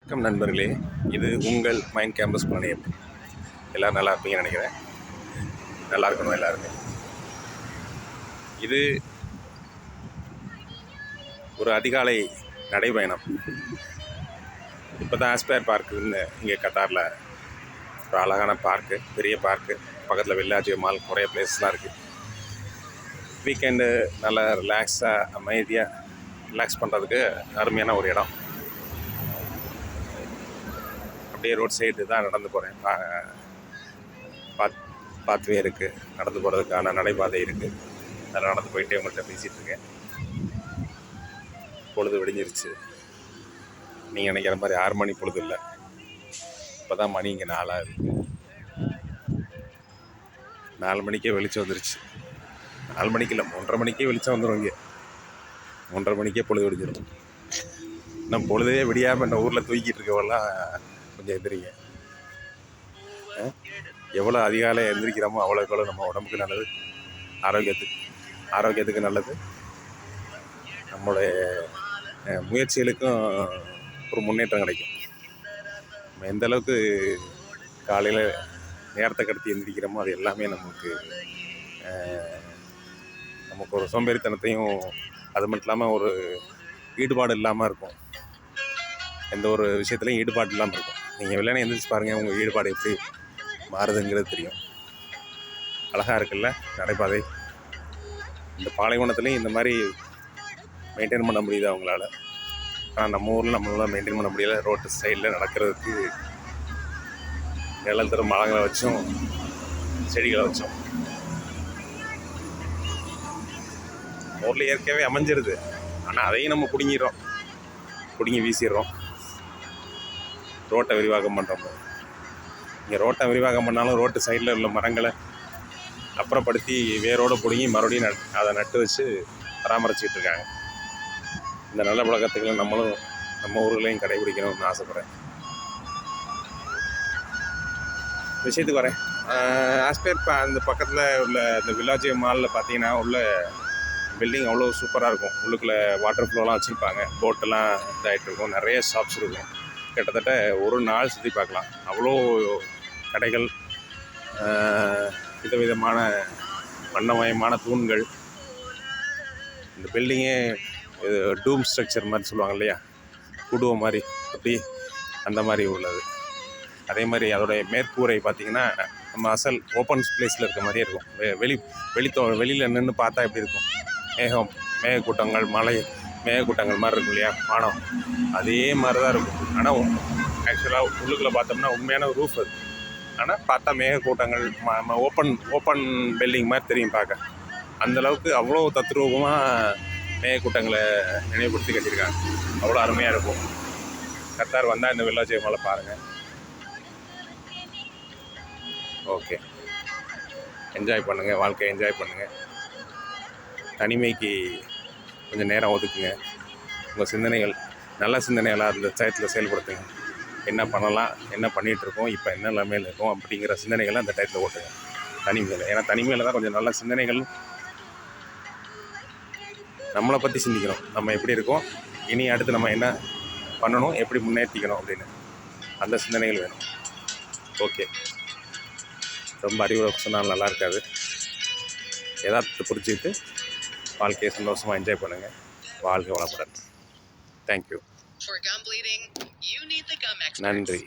வணக்கம் நண்பர்களே, இது உங்கள் மைண்ட் கேம்பஸ் பிளானியம். எல்லோரும் நல்லா இருப்பீங்கன்னு நினைக்கிறேன். நல்லா இருக்கணும் எல்லாருமே. இது ஒரு அதிகாலை நடைபயணம். இப்போ தான் ஆஸ்பயர் பார்க்குன்னு இங்கே கத்தாரில் ஒரு அழகான பார்க்கு, பெரிய பார்க்கு, பக்கத்தில் வில்லாஜி மால், நிறைய பிளேஸ்லாம் இருக்குது. வீக்கெண்டு நல்லா ரிலாக்ஸாக அமைதியாக ரிலாக்ஸ் பண்ணுறதுக்கு அருமையான ஒரு இடம். அப்படியே ரோட் சைடு தான் நடந்து போகிறேன். பாத்வே இருக்குது, நடந்து போகிறதுக்கான நடைபாதை இருக்குது. அதில் நடந்து போயிட்டே உங்கள்கிட்ட பேசிகிட்டு இருக்கேன். பொழுது விடிஞ்சிருச்சு. நீங்கள் நினைக்கிற மாதிரி 6 மணி பொழுது இல்லை. இப்போ தான் மணி இங்கே 4 ஆகுது. 4 மணிக்கே வெளிச்சம் வந்துருச்சு. 4 மணிக்கு இல்லை, 3:30 மணிக்கே வெளிச்சம் வந்துடும். இங்கே 3:30 மணிக்கே பொழுது விடிஞ்சிடும். நம்ம பொழுதே விடியாமல் இந்த ஊரில் தூக்கிட்டு இருக்கவெல்லாம் கொஞ்சம் எந்திரிங்க. எவ்வளோ அதிகாலை எந்திரிக்கிறோமோ அவ்வளோக்கு எவ்வளோ நம்ம உடம்புக்கு நல்லது, ஆரோக்கியத்துக்கு நல்லது. நம்மளுடைய முயற்சிகளுக்கும் ஒரு முன்னேற்றம் கிடைக்கும். நம்ம எந்த அளவுக்கு காலையில் நேரத்தை கடத்தி எந்திரிக்கிறோமோ அது எல்லாமே நமக்கு ஒரு சோம்பேறித்தனத்தையும், அது மட்டும் இல்லாமல் ஒரு ஈடுபாடு இல்லாமல் இருக்கும். எந்த ஒரு விஷயத்துலையும் ஈடுபாடு இல்லாமல் இருக்கும். நீங்கள் வெள்ளனே எந்திரிச்சு பாருங்கள், உங்கள் ஈடுபாடு எப்படி மாறுதுங்கிறது தெரியும். அழகாக இருக்குல்ல நடைபாதை. இந்த பாலைவனத்துலேயும் இந்த மாதிரி மெயின்டைன் பண்ண முடியுது அவங்களால. ஆனால் நம்ம ஊரில் நம்மளால் மெயின்டைன் பண்ண முடியலை. ரோட்டு சைடில் நடக்கிறதுக்கு நிழல் தரும் மரங்களை வச்சும் செடிகளை வச்சோம். ஊரில் இயற்கையாகவே அமைஞ்சிருது. ஆனால் அதையும் நம்ம பிடுங்கி வீசிடுறோம். ரோட்டை விரிவாக்கம் பண்ணுறோம். இங்கே ரோட்டை விரிவாக்கம் பண்ணாலும் ரோட்டு சைடில் உள்ள மரங்களை அப்புறப்படுத்தி வேரோடு பிடுங்கி மறுபடியும் அதை நட்டு வச்சு பராமரிச்சுட்டு இருக்காங்க. இந்த நல்ல பழக்கத்துக்களை நம்மளும் நம்ம ஊர்களையும் கடைபிடிக்கணும்னு ஆசைப்பட்றேன். விஷயத்துக்கு வரேன். ஆஸ்பயர் அந்த பக்கத்தில் உள்ள இந்த வில்லாஜி மாலில் பார்த்தீங்கன்னா உள்ள பில்டிங் அவ்வளோ சூப்பராக இருக்கும். உள்ளுக்குள்ளே வாட்டர் ஃப்ளோலாம் வச்சுருப்பாங்க, போட்டெல்லாம் இதாகிட்டு இருக்கும், நிறைய ஷாப்ஸ் இருக்கும். கிட்டத்தட்ட ஒரு நாள் சுற்றி பார்க்கலாம். அவ்வளோ கடைகள், விதவிதமான வண்ணமயமான தூண்கள். இந்த பில்டிங்கே டூம் ஸ்ட்ரக்சர் மாதிரி சொல்லுவாங்க இல்லையா, குடுவை மாதிரி, அப்படி அந்த மாதிரி உள்ளது. அதே மாதிரி அதோடைய மேற்கூரை பார்த்திங்கன்னா நம்ம அசல் ஓப்பன் பிளேஸில் இருக்க மாதிரியே இருக்கும். வெளியில் நின்று பார்த்தா எப்படி இருக்கும், மேகக்கூட்டங்கள், மேகக்கூட்டங்கள் மாதிரி இருக்கும் இல்லையா வானம், அதே மாதிரி தான் இருக்கும். ஆனால் ஆக்சுவலாக உள்ளுக்குள்ளே பார்த்தோம்னா உண்மையான ரூஃப் அது. ஆனால் பார்த்தா மேகக்கூட்டங்கள் ஓப்பன் பில்டிங் மாதிரி தெரியும் பார்க்க. அந்தளவுக்கு அவ்வளோ தத்ரூபமாக மேகக்கூட்டங்களை நினைவுபடுத்தி கட்டியிருக்காங்க. அவ்வளோ அருமையாக இருக்கும். கத்தார் வந்தால் இந்த வில்லாஜி மாலை பாருங்கள். ஓகே, என்ஜாய் பண்ணுங்கள், வாழ்க்கையை என்ஜாய் பண்ணுங்கள். தனிமைக்கு கொஞ்சம் நேரம் ஒதுக்குங்க. உங்கள் சிந்தனைகள் நல்ல சிந்தனைகளாக அந்த டயத்தில் செயல்படுத்துங்க. என்ன பண்ணலாம், என்ன பண்ணிகிட்ருக்கோம், இப்போ என்ன நிலைமையில் இருக்கும் அப்படிங்கிற சிந்தனைகளை அந்த டயத்தில் ஓட்டுங்க தனிமையில். ஏன்னா தனிமையில் தான் கொஞ்சம் நல்ல சிந்தனைகள். நம்மளை பற்றி சிந்திக்கணும், நம்ம எப்படி இருக்கோம், இனி அடுத்து நம்ம என்ன பண்ணணும், எப்படி முன்னேற்றிக்கணும் அப்படின்னு அந்த சிந்தனைகள் வேணும். ஓகே, ரொம்ப அறிவுரை சொன்னால் நல்லா இருக்காது. எதார்த்தத்தை புரிஞ்சுக்கிட்டு வாழ்க்கையை சந்தோஷமாக என்ஜாய் பண்ணுங்கள். வாழ்க வளமுடன். தேங்க்யூ. நன்றி.